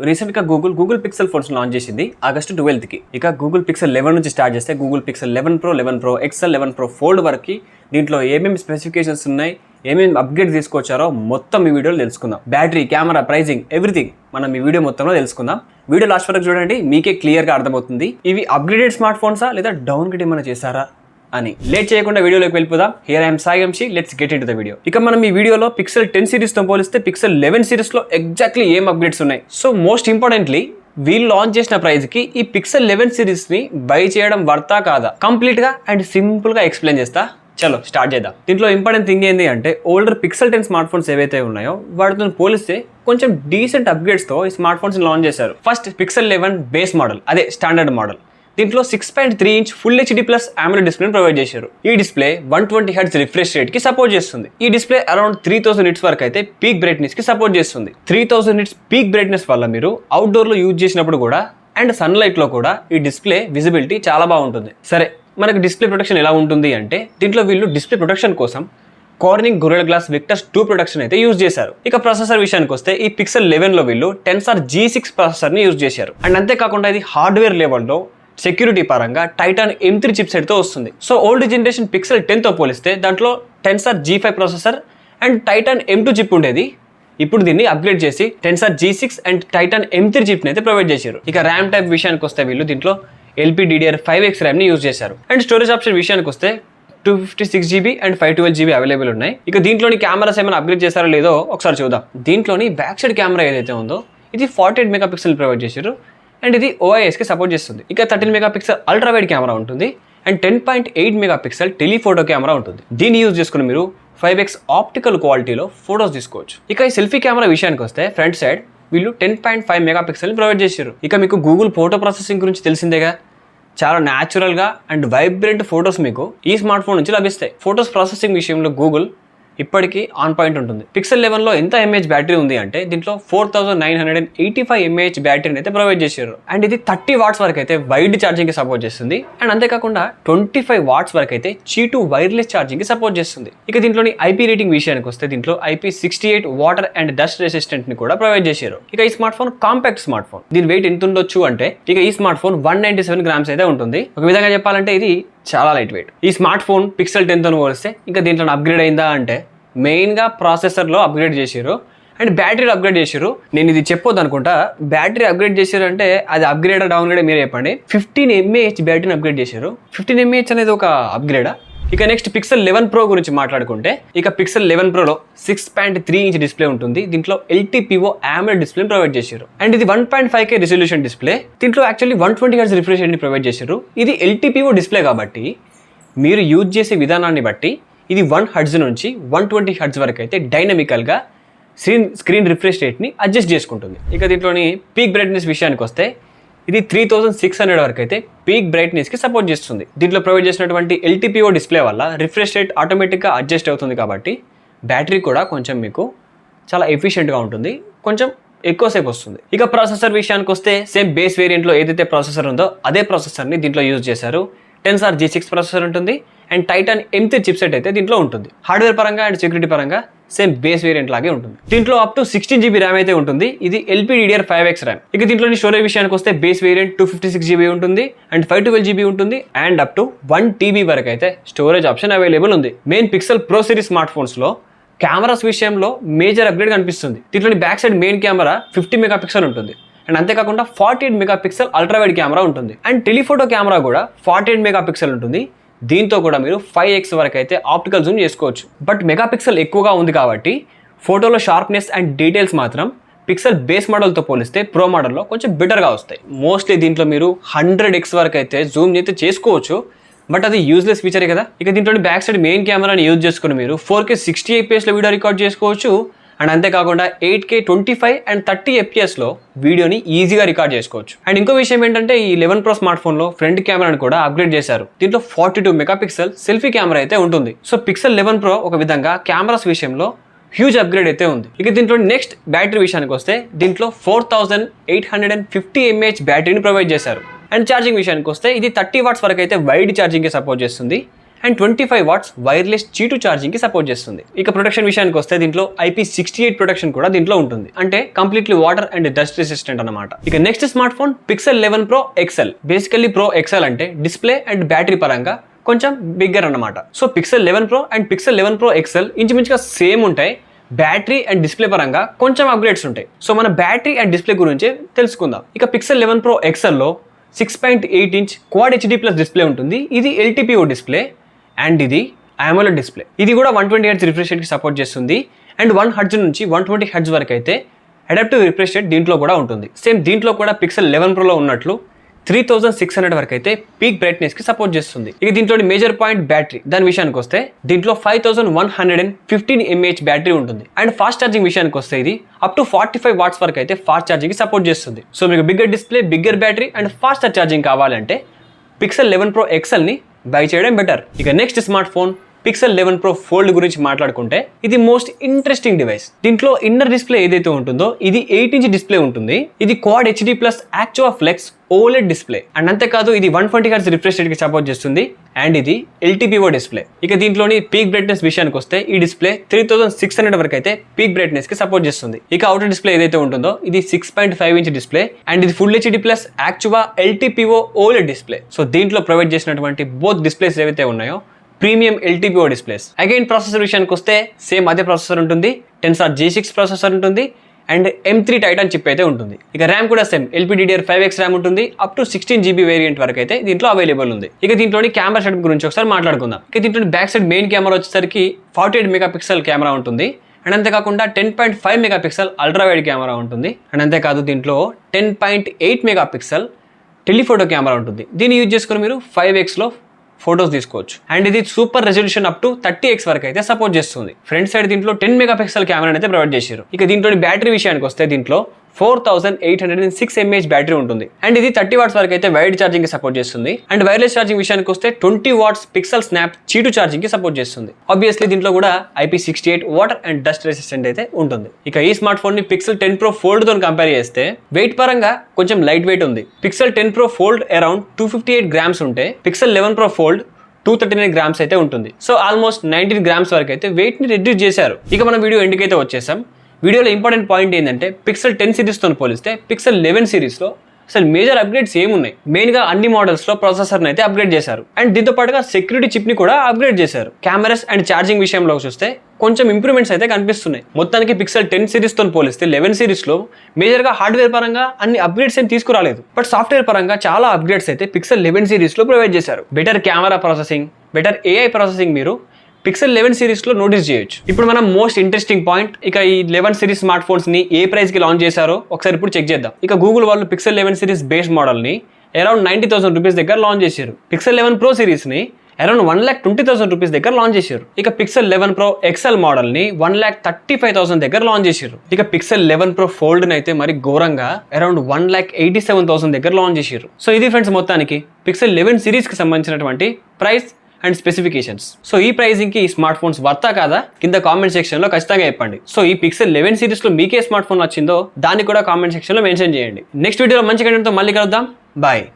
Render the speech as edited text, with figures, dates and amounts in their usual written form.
Recent గా Google pixel phones launch చేసింది August 12th కి. ఇక గూగుల్ పిక్సెల్ 11 నుంచి స్టార్ట్ చేస్తే Google pixel 11 Pro, 11 Pro XL, 11 Pro Fold వరకు దీంట్లో ఏమేమి స్పెసిఫికేషన్స్ ఉన్నాయి, ఏమేమి అప్గ్రేడ్ తీసుకొచ్చారో మొత్తం ఈ వీడియోలో తెలుసుకుందాం. బ్యాటరీ, కెమెరా, ప్రైజింగ్, ఎవ్రీథింగ్ మనం ఈ వీడియో మొత్తంలో తెలుసుకుందాం. వీడియో లాస్ట్ వరకు చూడండి, మీకే క్లియర్ గా అర్థమవుతుంది ఇవి అప్గ్రేడెడ్ స్మార్ట్ ఫోన్సా లేదా డౌన్ గ్రేడ్ ఏమైనా చేశారా అని. లేట్ చేయకుండా వీడియోలోకి వెళ్ళిపోదాం. Here I'm Sai Vamshi, let's get into the video. ఇక మనం ఈ వీడియోలో పిక్సెల్ 10 సిరీస్ తో పోలిస్తే పిక్సెల్ 11 సిరీస్ లో ఎగ్జాక్ట్లీ ఏం అప్గ్రేడ్స్ ఉన్నాయి. సో మోస్ట్ ఇంపార్టెంట్లీ వీళ్ళు లాంచ్ చేసిన ప్రైస్ కి ఈ పిక్సెల్ 11 సిరీస్ ని బై చేయడం వర్తా కాదా కంప్లీట్ గా అండ్ సింపుల్ గా ఎక్స్ప్లెయిన్ చేస్తా. చలో స్టార్ట్ చేద్దాం. దీంట్లో ఇంపార్టెంట్ థింగ్ ఏంటి అంటే ఓల్డర్ పిక్సెల్ 10 స్మార్ట్ ఫోన్స్ ఏవైతే ఉన్నాయో వాటితో పోలిస్తే కొంచెం డీసెంట్ అప్గ్రేడ్స్ తో ఈ స్మార్ట్ ఫోన్స్ లాంచ్ చేశారు. ఫస్ట్ పిక్సెల్ 11 బేస్ మోడల్, అదే స్టాండర్డ్ మోడల్. దీంట్లో 6.3 inch full HD plus AMOLED display provide చేశారు. ఈ డిస్ప్లే 120 Hz రిఫ్రెష్ రేట్ కి సపోర్ట్ చేస్తుంది. ఈ డిస్ప్లే అరౌండ్ 3000 nits వరకు అయితే పీక్ బ్రైట్నెస్ కి సపోర్ట్ చేస్తుంది. 3000 nits పీక్ బ్రైట్నెస్ వల్ల మీరు అవుట్డోర్ లో యూజ్ చేసినప్పుడు కూడా అండ్ సన్లైట్ లో కూడా ఈ డిస్ప్లే విజిబిలిటీ చాలా బాగుంటుంది. సరే, మనకి డిస్ప్లే ప్రొటెక్షన్ ఎలా ఉంటుంది అంటే దీంట్లో వీళ్ళు డిస్ప్లే ప్రొటెక్షన్ కోసం కార్నింగ్ గొరిల్లా గ్లాస్ విక్టర్స్ 2 ప్రొటెక్షన్ అయితే యూజ్ చేశారు. ఇక ప్రాసెసర్ విషయానికి వస్తే ఈ పిక్సెల్ 11 లో వీళ్ళు Tensor G6 ప్రాసెసర్ ని యూజ్ చేశారు. అండ్ అంతేకాకుండా ఇది హార్డ్వేర్ లెవెల్లో సెక్యూరిటీ పరంగా టైటాన్ M3 చిప్ సెట్ తో వస్తుంది. సో ఓల్డ్ జనరేషన్ పిక్సెల్ 10 తో పోలిస్తే దాంట్లో Tensor G5 processor and Titan M2 chip ఉండేది. ఇప్పుడు దీన్ని అప్గ్రేడ్ చేసి Tensor G6 and Titan M3 chip అయితే ప్రొవైడ్ చేశారు. ఇక ర్యామ్ టైప్ విషయానికి వస్తే వీళ్ళు దీంట్లో LPDDR5X ర్యామ్ ని యూజ్ చేశారు. అండ్ స్టోరేజ్ ఆప్షన్ విషయానికి వస్తే 256GB అండ్ 512GB అవైలబుల్ ఉన్నాయి. ఇక దీంట్లోని కెమెరాస్ ఏమైనా అప్గ్రేడ్ చేశారో లేదో ఒకసారి చూద్దాం. దీంట్లోని బ్యాక్ సైడ్ కెమెరా ఏదైతే ఉందో ఇది 48 మెగాపిక్సెల్ ప్రొవైడ్ చేశారు అండ్ ఇది OIS కి సపోర్ట్ చేస్తుంది. ఇక 13 మెగాపిక్సెల్ అల్ట్రా వైడ్ కెమెరా ఉంటుంది అండ్ 10.8 మెగాపిక్సెల్ టెలిఫోటో కెమెరా ఉంటుంది. దీన్ని యూజ్ చేసుకుని మీరు 5x ఆప్టికల్ క్వాలిటీలో ఫోటోస్ తీసుకోవచ్చు. ఇక ఈ సెల్ఫీ కెమెరా విషయానికి వస్తే ఫ్రంట్ సైడ్ వీళ్ళు 10.5 మెగాపిక్సెల్ ప్రొవైడ్ చేశారు. ఇక మీకు గూగుల్ ఫోటో ప్రాసెసింగ్ గురించి తెలిసిందేగా, చాలా న్యాచురల్గా అండ్ వైబ్రెంట్ ఫొటోస్ మీకు ఈ స్మార్ట్ ఫోన్ నుంచి లభిస్తాయి. ఫొటోస్ ప్రాసెసింగ్ విషయంలో గూగుల్ ఇప్పటికీ ఆన్ పాయింట్ ఉంటుంది. పిక్సెల్ 11 లో ఎంత mAh బ్యాటరీ ఉంది అంటే దీంట్లో 4985 mAh బ్యాటరీని అయితే ప్రొవైడ్ చేశారు. అండ్ ఇది 30 watts వరకు అయితే వైడ్ ఛార్జింగ్ కి సపోర్ట్ చేస్తుంది. అండ్ అంతేకాకుండా 25 watts వరకు అయితే Qi2 వైర్లెస్ ఛార్జింగ్ కి సపోర్ట్ చేస్తుంది. ఇక దీంట్లోని IP రేటింగ్ విషయానికి వస్తే దీంట్లో IP68 water and dust resistant ని కూడా ప్రొవైడ్ చేశారు. ఇక ఈ smart phone compact smart phone. దీని వెయిట్ ఎంత ఉండొచ్చు అంటే ఇక ఈ స్మార్ట్ ఫోన్ 197 grams అయితే ఉంటుంది. ఒక విధంగా చెప్పాలంటే ఇది చాలా లైట్ వెయిట్. ఈ స్మార్ట్ ఫోన్ పిక్సెల్ 10 తో పోలిస్తే ఇంకా దీంట్లో అప్గ్రేడ్ అయిందా అంటే మెయిన్గా ప్రాసెసర్లో అప్గ్రేడ్ చేశారు అండ్ బ్యాటరీలో అప్గ్రేడ్ చేశారు. నేను ఇది చెప్పొద్దు అనుకుంటా, బ్యాటరీ అప్గ్రేడ్ చేశారు అంటే అది అప్గ్రేడా డౌన్గ్రేడా మీరే చెప్పండి. 15 mAh బ్యాటరీని అప్గ్రేడ్ చేశారు. 15 mAh అనేది ఒక అప్గ్రేడా? ఇక నెక్స్ట్ పిక్సెల్ 11 Pro గురించి మాట్లాడుకుంటే ఇక పిక్సెల్ 11 Proలో 6.3 ఇంచ్ డిస్ప్లే ఉంటుంది. దీంట్లో LTPO AMOLED డిస్ప్లే ప్రొవైడ్ చేశారు అండ్ ఇది 1.5K రిజల్యూషన్ డిస్ప్లే. దీంట్లో యాక్చువల్లీ 120 Hz రిఫ్రెష్ రేట్ని ప్రొవైడ్ చేశారు. ఇది LTPO డిస్ప్లే కాబట్టి మీరు యూజ్ చేసే విధానాన్ని బట్టి ఇది 1 Hz నుంచి 120 Hz వరకు అయితే డైనమికల్గా స్క్రీన్ రిఫ్రెష్ రేట్ని అడ్జస్ట్ చేసుకుంటుంది. ఇక దీంట్లోని పీక్ బ్రైట్నెస్ విషయానికి వస్తే ఇది 3600 వరకు అయితే పీక్ బ్రైట్నెస్కి సపోర్ట్ చేస్తుంది. దీంట్లో ప్రొవైడ్ చేసినటువంటి LTPO డిస్ప్లే వల్ల రిఫ్రెష్ రేట్ ఆటోమేటిక్గా అడ్జస్ట్ అవుతుంది కాబట్టి బ్యాటరీ కూడా కొంచెం మీకు చాలా ఎఫిషియెంట్గా ఉంటుంది, కొంచెం ఎక్కువసేపు వస్తుంది. ఇక ప్రాసెసర్ విషయానికి వస్తే సేమ్ బేస్ వేరియంట్లో ఏదైతే ప్రాసెసర్ ఉందో అదే ప్రాసెసర్ని దీంట్లో యూజ్ చేశారు. Tensor G6 ప్రాసెసర్ ఉంటుంది and Titan M3 chip set అయితే దీంట్లో ఉంటుంది. హార్డ్వేర్ పరంగా అండ్ సెక్యూరిటీ పరంగా సేమ్ బేస్ వేరియంట్ లాగే ఉంటుంది. దీంట్లో అప్ టు 16GB ర్యామ్ అయితే ఉంటుంది. ఇది LPDDR5X ర్యామ్. ఇక దీంట్లోని స్టోరేజ్ విషయానికి వస్తే బేస్ వేరియంట్ 256GB ఉంటుంది అండ్ 512GB ఉంటుంది అండ్ అప్ టు 1TB వరకు అయితే స్టోరేజ్ ఆప్షన్ అవైలబుల్ ఉంది. Main pixel Pro series smart phones లో కెమెరాస్ విషయంలో మేజర్ అప్గ్రేడ్ కనిపిస్తుంది. దీంట్లోని back side main camera 50 megapixel ఉంటుంది అండ్ అంతేకాకుండా 48 మెగాపిక్సెల్ అల్ట్రా వైడ్ కెమెరా ఉంటుంది అండ్ టెలిఫోటో కెమెరా కూడా 48 మెగాపిక్సెల్ ఉంటుంది. దీంతో కూడా మీరు 5x వరకు అయితే ఆప్టికల్ జూమ్ చేసుకోవచ్చు. బట్ మెగాపిక్సెల్ ఎక్కువగా ఉంది కాబట్టి ఫోటోలో షార్ప్నెస్ అండ్ డీటెయిల్స్ మాత్రం పిక్సెల్ బేస్ మోడల్తో పోలిస్తే ప్రో మోడల్లో కొంచెం బెటర్గా వస్తాయి. మోస్ట్లీ దీంట్లో మీరు 100x వరకు అయితే జూమ్ అయితే చేసుకోవచ్చు, బట్ అది యూజ్లెస్ ఫీచరే కదా. ఇక దీంట్లో బ్యాక్ సైడ్ మెయిన్ కెమెరాని యూజ్ చేసుకుని మీరు 4K 60 fps వీడియో రికార్డ్ చేసుకోవచ్చు అండ్ అంతేకాకుండా 8K 25 అండ్ 30 fps వీడియోని ఈజీగా రికార్డ్ చేసుకోవచ్చు. అండ్ ఇంకో విషయం ఏంటంటే ఈ 11 Pro స్మార్ట్ ఫోన్లో ఫ్రంట్ కెమెరాని కూడా అప్గ్రేడ్ చేశారు. దీంట్లో 42 మెగాపిక్సెల్ సెల్ఫీ కెమెరా అయితే ఉంటుంది. సో పిక్సెల్ 11 Pro ఒక విధంగా కెమెరాస్ విషయంలో హ్యూజ్ అప్గ్రేడ్ అయితే ఉంది. ఇక దీంట్లో నెక్స్ట్ బ్యాటరీ విషయానికి వస్తే దీంట్లో 4850 mAh బ్యాటరీని ప్రొవైడ్ చేశారు. అండ్ ఛార్జింగ్ విషయానికి వస్తే ఇది 30 watts వరకు అయితే వైడ్ ఛార్జింగ్కి సపోర్ట్ చేస్తుంది and 25 watts wireless Qi2 charging కి సపోర్ట్ చేస్తుంది. ఇక ప్రొటెక్షన్ విషయానికి వస్తే దీంట్లో IP68 ప్రొటెక్షన్ కూడా దీంట్లో ఉంటుంది. అంటే completely water and dust resistant అన్నమాట. ఇక next smartphone Pixel 11 Pro XL. Basically Pro XL అంటే డిస్ప్లే అండ్ బ్యాటరీ పరంగా కొంచెం బిగ్గర్ అన్నమాట. So Pixel 11 Pro and Pixel 11 Pro XL ఇంచుమించుగా సేమ్ ఉంటాయి. బ్యాటరీ అండ్ డిస్ప్లే పరంగా కొంచెం అప్గ్రేడ్స్ ఉంటాయి. సో మన బ్యాటరీ అండ్ డిస్ప్లే గురించి తెలుసుకుందాం. ఇక Pixel 11 Pro XL లో 6.8 inch Quad HD Plus display ఉంటుంది. ఇది LTPO డిస్ప్లే అండ్ ఇది AMOLED డిస్ప్లే. ఇది కూడా 120 Hz రిఫ్రెష్ రేట్ కి సపోర్ట్ చేస్తుంది. అండ్ 1 Hz నుంచి 120 Hz వరకు అయితే అడాప్టివ్ రిఫ్రెష్ రేట్ దీంట్లో కూడా ఉంటుంది. సేమ్ దీంట్లో కూడా Pixel 11 Pro లో ఉన్నట్లు 3600 వరకు అయితే పీక్ బ్రైట్నెస్ కి సపోర్ట్ చేస్తుంది. ఇక దీంట్లోని మేజర్ పాయింట్ బ్యాటరీ. దాని విషయానికి వస్తే దీంట్లో 5115 mAh బ్యాటరీ ఉంటుంది. అండ్ ఫాస్ట్ ఛార్జింగ్ విషయానికి వస్తే ఇది అప్ టు 45 వాట్స్ వరకు అయితే ఫాస్ట్ ఛార్జింగ్ కి సపోర్ట్ చేస్తుంది. సో మీకు bigger display, bigger battery and faster charging కావాలంటే Pixel 11 Pro XL ని బై చేయడం బెటర్. ఇక next smartphone Pixel 11 Pro Fold గురించి మాట్లాడుకుంటే ఇది మోస్ట్ ఇంట్రెస్టింగ్ డివైస్. దీంట్లో ఇన్నర్ డిస్ప్లే ఏదైతే ఉంటుందో ఇది 8 ఇంచ్ డిస్ప్లే ఉంటుంది. ఇది Quad HD Plus Actua Flex OLED display. And అంతేకాదు ఇది 120 Hz రిఫ్రెష్ రేట్ కి సపోర్ట్ చేస్తుంది. అండ్ ఇది LTPO డిస్ప్లే. ఇక దీంట్లోని పీక్ బ్రైట్నెస్ విషయానికి వస్తే ఈ డిస్ప్లే 3600 వరకు అయితే పీక్ బ్రైట్నెస్ కి సపోర్ట్ చేస్తుంది. ఇక అవుటర్ డిస్ప్లే ఏదైతే ఉంటుందో ఇది 6.5 ఇంచ్ డిస్ప్లే అండ్ ఇది Full HD Plus Actua LTPO OLED display. So దీంట్లో ప్రొవైడ్ చేసినటువంటి బోత్ డిస్ప్లేస్ ఏవైతే ఉన్నాయో premium LTPO displays. Again processor విషయానికి వస్తే సేమ్ అదే ప్రాసెసర్ ఉంటుంది. Tensor G6 ప్రాసెసర్ ఉంటుంది అండ్ M3 Titan చిప్ అయితే ఉంటుంది. ఇక ర్యామ్ కూడా సేమ్ LPDDR5X ర్యామ్ ఉంటుంది. అప్ టు 16 GB వేరియంట్ వరకు అయితే దీంట్లో అవైలబుల్ ఉంది. ఇక దీంట్లోని కెమెరా సెటప్ గురించి ఒకసారి మాట్లాడుకుందాం. ఇక దీంట్లో బ్యాక్ సైడ్ మెయిన్ కెమెరా వచ్చేసరికి 48 మెగాపిక్సెల్ కెమెరా ఉంటుంది. అండ్ అంతేకాకుండా 10.5 మెగాపిక్సెల్ అల్ట్రా వైడ్ కెమెరా ఉంటుంది. అండ్ అంతేకాదు దీంట్లో 10.8 మెగాపిక్సెల్ టెలిఫోటో కెమెరా ఉంటుంది. దీన్ని యూజ్ చేసుకుని మీరు 5X లో ఫోటోస్ తీసుకోవచ్చు. అండ్ ఇది super resolution up to 30x వరకు అయితే సపోర్ట్ చేస్తుంది. ఫ్రంట్ సైడ్ దీంట్లో 10 మెగాపిక్సెల్ కెమెరా అయితే ప్రొవైడ్ చేశారు. ఇక దీంట్లో బ్యాటరీ విషయానికి వస్తే దీంట్లో 4806 mAh బ్యాటరీ ఉంటుంది. అండ్ ఇది 30 వాట్స్ వరకు అయితే వైడ్ ఛార్జింగ్ కి సపోర్ట్ చేస్తుంది. అండ్ వైర్లెస్ ఛార్జింగ్ విషయానికి వస్తే 20 watts Pixel Snap Qi2 charging కి సపోర్ట్ చేస్తుంది. ఆబ్వియస్లీ దీంట్లో కూడా IP68 water and dust resistant అయితే ఉంటుంది. ఇక ఈ స్మార్ట్ ఫోన్ ని Pixel 10 Pro Fold తో కంపేర్ చేస్తే వెయిట్ పరంగా కొంచెం లైట్ వెయిట్ ఉంది. Pixel 10 Pro Fold around 258 grams ఉంటే Pixel 11 Pro Fold 239 గ్రామ్స్ అయితే ఉంటుంది. సో ఆల్మోస్ట్ 19 గ్రామ్స్ వరకు అయితే వెయిట్ ని రెడ్యూస్ చేశారు. ఇక మనం వీడియో ఎండ్కి అయితే వచ్చేసాం. వీడియోలో ఇంపార్టెంట్ పాయింట్ ఏంటంటే Pixel 10 సిరీస్తో పోలిస్తే Pixel 11 సిరీస్లో అసలు మేజర్ అప్గ్రేడ్స్ ఏమున్నాయి. మెయిన్గా అన్ని మోడల్స్లో ప్రాసెసర్ని అయితే అప్గ్రేడ్ చేశారు. అండ్ దీంతో పాటుగా సెక్యూరిటీ చిప్ని కూడా అప్గ్రేడ్ చేశారు. కెమెరాస్ అండ్ ఛార్జింగ్ విషయంలో చూస్తే కొంచెం ఇంప్రూవ్మెంట్స్ అయితే కనిపిస్తున్నాయి. మొత్తానికి Pixel 10 సిరీస్తో పోలిస్తే 11 సిరీస్లో మేజర్గా హార్డ్వేర్ పరంగా అన్ని అప్గ్రేడ్స్ ఏం తీసుకురాలేదు. బట్ సాఫ్ట్వేర్ పరంగా చాలా అప్గ్రేడ్స్ అయితే Pixel 11 సిరీస్లో ప్రొవైడ్ చేశారు. Better camera processing, better AI processing మీరు Pixel 11 సిరీస్లో నోటీస్ చేయొచ్చు. ఇప్పుడు మనం మోస్ట్ ఇంట్రెస్టింగ్ పాయింట్, ఇక ఈ 11 సిరీస్ స్మార్ట్ ఫోన్స్ ని ఏ ప్రైస్ కి లాంచ్ చేశారో ఒకసారి ఇప్పుడు చెక్ చేద్దాం. ఇక గూగుల్ వాళ్ళు Pixel 11 సిరీస్ బేస్ మోడల్ ని అరౌండ్ 90,000 రూపీస్ దగ్గర లాంచ్ చేశారు. Pixel 11 Pro సిరీస్ ని అరౌండ్ 1,20,000 రూపీస్ దగ్గర లాంచ్ చేశారు. ఇక Pixel 11 Pro XL మోడల్ ని 1,35,000 దగ్గర లాంచ్ చేశారు. ఇక Pixel 11 Pro Fold ని అయితే మరి ఘోరంగా అరౌండ్ 1,87,000 దగ్గర లాంచ్ చేశారు. సో ఇది ఫ్రెండ్స్ మొత్తానికి Pixel 11 సిరీస్ కి సంబంధించినటువంటి ప్రైస్ అండ్ స్పెసిఫికేషన్స్. సో ఈ ప్రైజింగ్ కి ఈ స్మార్ట్ ఫోన్స్ వర్తా కాదా కింద కామెంట్ సెక్షన్ లో ఖచ్చితంగా చెప్పండి. సో ఈ Pixel 11 సిరీస్ లో మీకే స్మార్ట్ ఫోన్ వచ్చిందో దాన్ని కూడా కామెంట్ సెక్షన్ లో మెన్షన్ చేయండి. నెక్స్ట్ వీడియోలో మంచి కంటెంట్ తో మళ్ళీ కలుద్దాం. బాయ్.